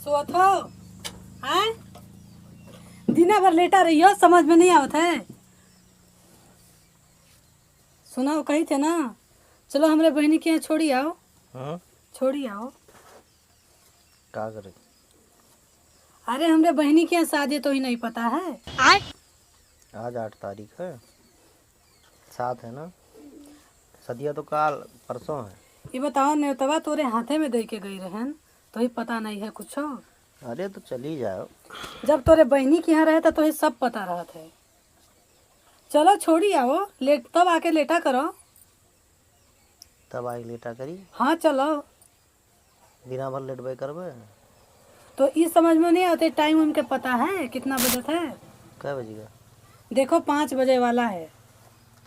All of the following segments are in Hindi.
सोत हो हैं? दिना भर लेटा रही हो, समझ में नहीं आवत है। सुना वो कही थे ना, चलो हमरे बहनी के यहाँ छोड़ी आओ। हाँ छोड़ी आओ। क्या करे? अरे हमरे बहनी के यहाँ शादी तो ही नहीं पता है। आज 8 तारीख है, 7 है ना? सदिया तो काल परसों है। ये बताओ नेवतवा तोरे हाथे में दे के गई रहन तो ही पता नहीं है कुछ। अरे तो चली जाओ। जब तोरे बहनी के यहाँ रहता तो ही सब पता रहा थे। चलो छोड़ी आओ, लेट तब आके लेटा करो। तब आई लेटा करी, हाँ चलो। दिना भर लेटबे करबे तो इस समझ में नहीं आते, टाइम उनके पता है कितना बजे है? कै बजे का? देखो 5 बजे वाला है।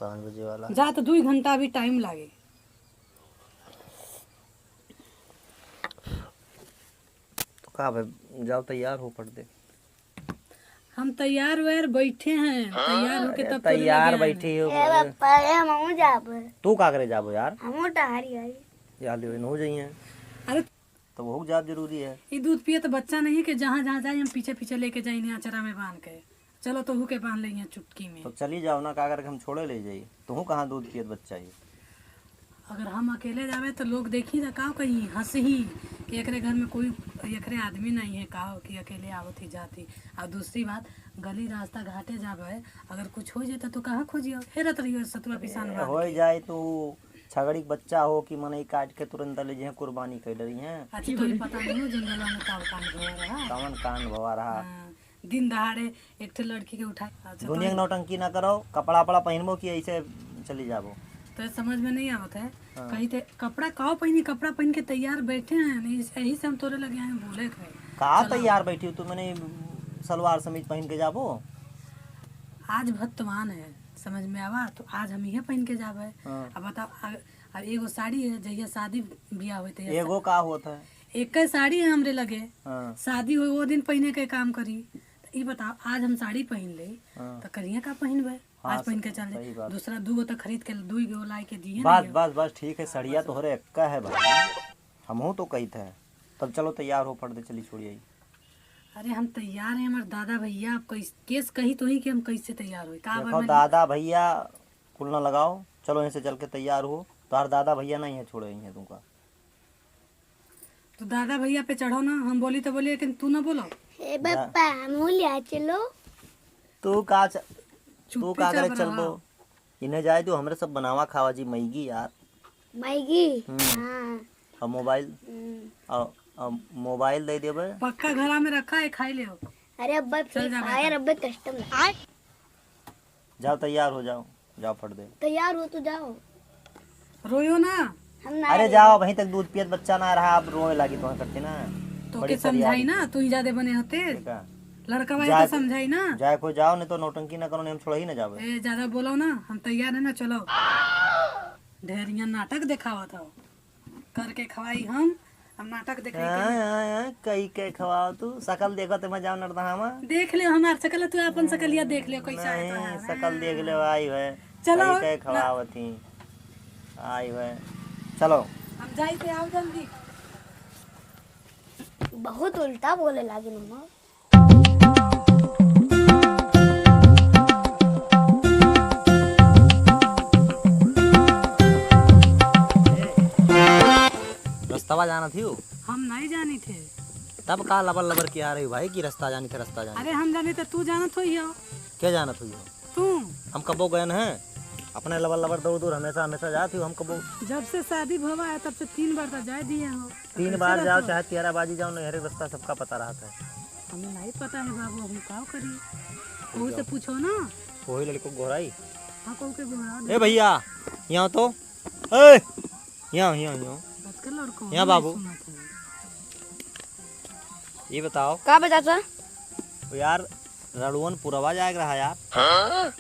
5 बजे वाला जा तो 2 घंटा भी टाइम लागे। तो कहा भाई जाओ तैयार हो पड़ दे। हम तैयार वैर बैठे हैं, तैयार होके तब तोरे तैयार लगे बैठी हो। जाब तू का करे जाबो यार? हमो टहरी आई यार ले हो जाइए। आए। अरे तो वो जाब जरूरी है। ये दूध पिए तो बच्चा नहीं है कि जहाँ जहाँ जाए हम पीछे पीछे लेके जाए अचरा में बांध के। चलो तो के बांध लेंगे चुटकी में। तो चली जाओ ना, का करके हम छोड़े ले जाइए। तू कहाँ दूध पियत बच्चा ही? अगर हम अकेले जावे तो लोग देखी ना का कहीं हंस ही कि एकरे घर में कोई एकरे आदमी नहीं है का कि अकेले आवत ही जाती। और दूसरी बात, गली रास्ता घाटे जावे अगर कुछ हो जाता तो कहाँ खोजियो? हेरत रहियो सतुआ पिसान बांध हो के। जाए तो छगड़ी के बच्चा हो कि मनई काट के तुरंत ले जे कुर्बानी कर रही हैं। अच्छा तो ही पता नहीं हो जंगलों में का काम हो रहा। कमन कांड भवा रहा। हाँ, दिन दहाड़े एक ठे लड़की के उठाए। अच्छा दुनिया के नौटंकी ना करो, कपड़ा वपड़ा पहनबो कि ऐसे चली जाबो। तो समझ में नहीं आवत है। कहीं थे कपड़ा काओ पहनी, कपड़ा पहन के तैयार बैठे हैं, यही से हम तोरे लगे हैं बोले थे। कहा तैयार बैठी हो तू? मैंने सलवार समीज पहन के जाबो। आज भत्तवान है, समझ में आवा तो आज हम इहे पहन के जावे। हाँ। अब बताओ अब एगो साड़ी है जहिया शादी बियाह होते है, एगो का होता है? एक साड़ी है हमरे लगे। हाँ। शादी हो वो दिन पहने के काम करी। तो ये बताओ आज हम साड़ी पहन ले हाँ। तो करिए का पहनबे? हाँ, आज पहन के चल सही जाए, बात। दूसरा 2 तो खरीद के 2 लाई के दिए बस नहीं। बस बस ठीक है, सड़िया तोहरे एक्का है भाई। हमहू तो कही थे। तब चलो तैयार हो पड़ दे, चली छोड़िए। अरे हम तैयार हैं, हमारे दादा भैया आप केस कही तो ही कि हम कैसे तैयार हुए का देखो दादा भैया कुल ना लगाओ, चलो यहीं से चल के तैयार हो। तार दादा भैया नहीं है, छोड़े ही है तुमका। तो दादा भैया पे चढ़ो ना, हम बोली तो बोली लेकिन तू ना बोलो। ए बप्पा हमो लिया चलो तू का करे चुप चल रहा। दो। इन्हें जाए तो हमरे सब बनावा खावा जी मैगी यार। मैगी हाँ और मोबाइल और मोबाइल दे देबे। पक्का घरा में रखा है, खाई ले। अरे अब्बा फ्री जा फायर अब्बा कस्टम जाओ तैयार हो जाओ, जाओ पड़ दे। तैयार हो तो जाओ। रोयो ना हम ना अरे जाओ, वहीं तक दूध पियत बच्चा ना रहा, अब रोए लगी तो करती ना। तो बड़ी के समझाई फरियादी। ना, तू ही ज्यादा बने होते। ठीक है, लड़का भाई जाए- तो समझाई ना। जाए कोई जाओ, नहीं तो नौटंकी ना करो, नहीं हम छोड़ ही ना जावे। ए ज्यादा बोलो ना, हम तैयार है ना, चलो। ढेरिया नाटक दिखावा था करके खवाई हम नाटक दिखाई कई के खवाओ तू। शकल देखो ते मजा नरदहामा। देख ले हमार शकल, तू अपन शकलिया देख ले कैसा है तो नहीं है। शकल देख ले आई है। चलो। कई के खवावती आई है। चलो हम जाई थे, आओ जल्दी। बहुत उल्टा बोले लागे मम्मा। रास्ता जाना थी वो। हम नहीं जानी थे। तब का लबर लबर की आ रही भाई कि रास्ता जानी थे, रास्ता जानी। अरे हम जानी तो तू जाना तो ही हो। क्या जाना थी वो? तू हम कबो गए हैं अपने लबर लबर दूर दूर हमेशा हमेशा जाती हो। हम कबो जब से शादी भवा है तब से 3 बार तो जाए दिए हो। 3 बार जाओ, चाहे 13 बाजी जाओ, नहरे रास्ता सबका पता रहा था। हमें नहीं पता है बाबू, हम क्या करी? वही से पूछो ना। वही लड़को गोराई। हाँ कहू के बोला ए भैया यहाँ तो ए यहाँ यहाँ यहाँ आजकल लड़कों यहाँ बाबू। ये बताओ का बता था तो यार रड़ुअन पुरवा जाएगा रहा यार।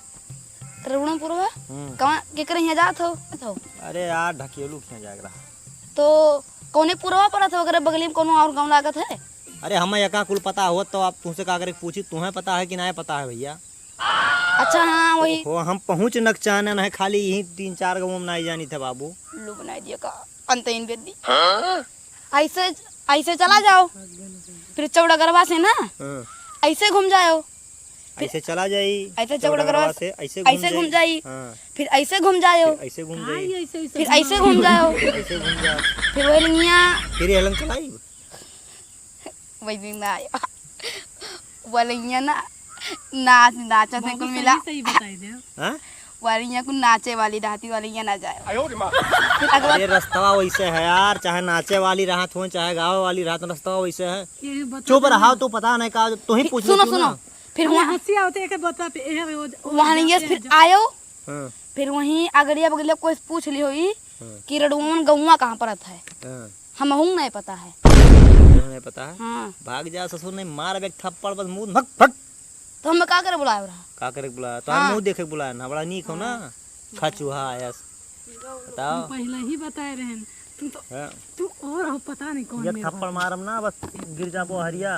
रवण पूर्वा हम्म। कहाँ के करे यहाँ जात हो तो अरे यार ढकेलू क्या जाएगा रहा। तो कौने पूर्वा पड़ा था अगर बगली में कोनो और गांव लागत है? अरे हमें यका कुल पता हुआ तो आप तुमसे का करे पूछी, तुम्हें पता है कि नहीं पता है भैया? अच्छा हाँ वही हो हम पहुँच नक चाहना नहीं, खाली यही 3-4 गाँव में नहीं जानी थे बाबू। लो बनाई दिया का अंत इन बेदी ऐसे ऐसे चला जाओ, फिर चौड़गरवा से ना हाँ, ऐसे घूम जाओ, ऐसे चला जाई, ऐसे चौड़गरवा से ऐसे ऐसे घूम जाई, हाँ, फिर ऐसे घूम जाओ, फिर ऐसे घूम हाँ, जाई, ये ऐसे फिर ऐसे घूम जाओ, ऐसे घूम जा, फिर वही लिंगिया फिर ये हलन चलाई। वही दिन आया वालिया ना नाचते बाबू को मिला, सही बताई दे। हाँ? वालिया को नाचे वाली रहती वालिया ना जाए। फिर अगला अरे रास्ता वैसे है यार, चाहे नाचे वाली राहत हो चाहे गाँव वाली राहत, रास्ता वैसे है। ये बता चुप रहा तो पता नहीं का, तू ही पूछ सुनो लेती सुनो, ना। फिर वहाँ वहाँ हंसी आते है के बता पे ए वहाँ नहीं फिर आयो, हाँ, फिर वहीं अगलिया बगलिया कोई पूछ ली हुई हाँ, कि रडुमन गौवा कहाँ पर है, हाँ, हम नहीं पता है। नहीं पता है। हाँ भाग जा ससुर ने मार एक थप्पड़ बस मुंह भग भग। तो हमें का करे बुलाया रहा। का करे बुलाया तो हाँ। मुंह देखे बुलाया ना, बड़ा नीक हो ना, खचुहा आया बताओ। पहले ही बताए रहे तुम तो, हाँ, तू और हो पता नहीं कौन ये मेरा। थप्पड़ मारम ना बस गिर जाबो हरिया।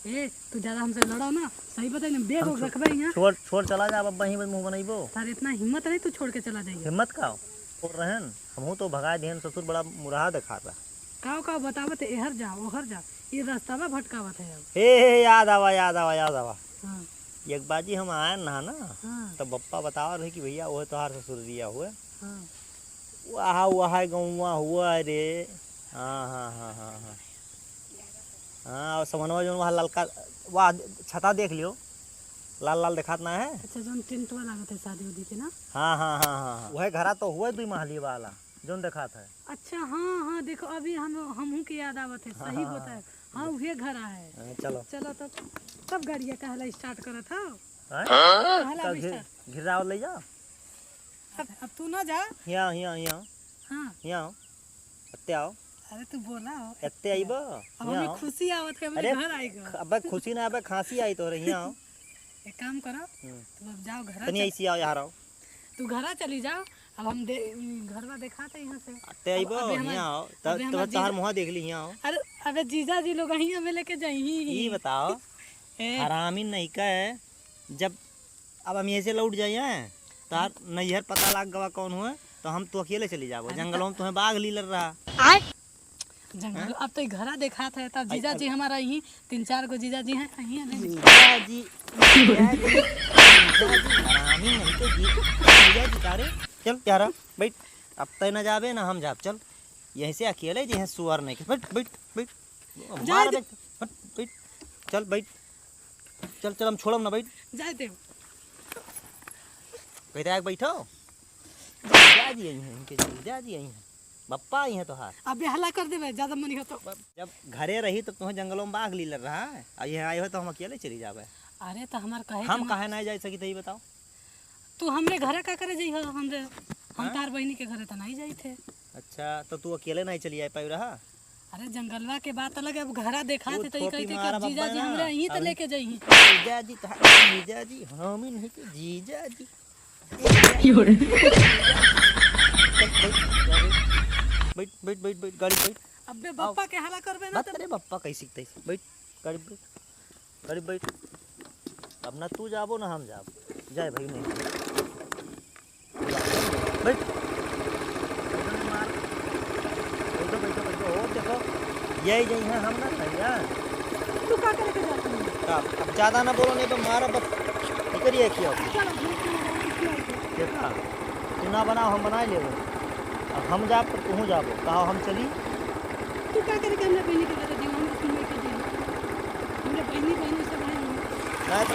ए तू ज्यादा हमसे लड़ो ना, सही बताई ना, बेग उग रखबे यहाँ। छोड़ छोड़ चला जा, अब वहीं मुंह बनइबो। तार इतना हिम्मत नहीं तू छोड़ के चला जाइए। हिम्मत का और रहन हमहू तो भगा देहन, ससुर बड़ा मुराहा दिखाता। का बतावत है, एहर जा ओहर जा, ये रास्ता में भटकावत है अब। हे याद आवा याद आवा याद आवा। हाँ एक बाजी हम आए ना हाँ तो बप्पा बतावा रहे कि भैया वो तोहार ससुर दिया हुआ हाँ वहाँ वहाँ गौवा हुआ रे। हाँ हाँ हाँ हाँ हाँ हाँ, और समनवा जो वहाँ ललका वहाँ छता देख लियो, लाल लाल दिखात ना है। अच्छा जोन टेंट वाला लागत है शादी उदी के ना। हाँ हाँ हाँ हाँ, वह घरा तो हुआ 2 महली वाला जोन दिखात है। अच्छा हाँ हाँ देखो अभी हमहू की याद आवत है, सही बताए। हाँ वही घर है। हाँ, चलो चलो तब गाड़िया कहला स्टार्ट करत हो। हाँ? कहला तो अभी start। घिराव ले जाओ। अब तू ना जा। यहाँ यहाँ यहाँ हाँ यहाँ एत्ते आओ, अरे तू बोला हो, एत्ते आइबो अब यहाँ हमें आओ। खुशी आवत है, अरे हमें घर आएगा। अब खुशी ना अब खांसी आई तो यहाँ आओ। एक काम करो, तू अब जाओ तनी घर, ऐसी आओ यहाँ आओ। तू घर चली जाओ। अब हम घरवा दिखाते यहाँ से। एत्ते आइबो अबे हमार- यहाँ आओ, अबे तब हमार तोहार जीजा- मुँह देख ली यहाँ आओ। अरे अबे जीजा जी लोग ही हमें लेके ये जाई। बताओ ए, हरामी नहीं का है, जब अब हम ऐसे लौट जाइए तार नैहर पता लाग गवा कौन हुआ तो हम तो अकेले चली जाबो, जंगलों में तुम्हें बाघ ली लड़ रहा। जंगल अब तो घरा दिखाते है, तब जीजा जी हमारा यही 3-4 गो जीजा जी हैं यहीं जीजा जी हरामी नहीं तो जीजा जी तारे चल प्यारा बैठ, अब तय न जाबे ना हम जाब, चल यहीं से अकेले जी हैं सुअर नहीं के, बैठ बैठ बैठ मार बैठ बैठ बैठ, चल बैठ, चल चल हम छोड़म ना, बैठ जाए दे। कहते आग बैठो। जीजा जी यहीं हैं, इनके जीजा जी यहीं हैं, बप्पा ही हैं तोहार। अब हल्ला कर देवे ज्यादा मनी हो तो। जब घरे रही तो तुम्हें जंगलों में बाघ ली लड़ रहा है, और ये आए हो तो हम अकेले चली जाबे। अरे तो हमार कहे हम काहे नहीं जा सकी थे बताओ। तू हमरे घरे का करे जाई हो, हम तार बहनी के घरे तो नहीं जाई थे। अच्छा तो तू अकेले नहीं चली पाई रहा। अरे जंगलवा के बात अलग है, अब घरा देखा थे तो ये थोपी कहते मारा कि जीजा जी बब्बा हमरे ना। यहीं तो अभी- लेके जाई। जीजा जी जीजा जी हम ही नहीं के जीजा जी। बैठ बैठ बैठ बैठ गाड़ी बैठ। अबे बप्पा के हल्ला करबे ना बात करे बप्पा कैसी कैसी, बैठ गाड़ी बैठ गाड़ी बैठ। अब ना तू जाबो ना हम जाबो, जाए भाई नहीं बैठ। बैठो बैठो बैठो, हो देखो यही यही है हम ना भैया। तू का करे के जाता है? अब ज्यादा ना बोलो नहीं तो मारा बस करिए क्या चलो देखा तू ना बनाओ हम बना ले। अब हम जाब तो तू जाबो, कहो हम चली। तू का करे के हमरे बहनी के घरे जीवन में के दी। हमरे बहनी सब है। नहीं तो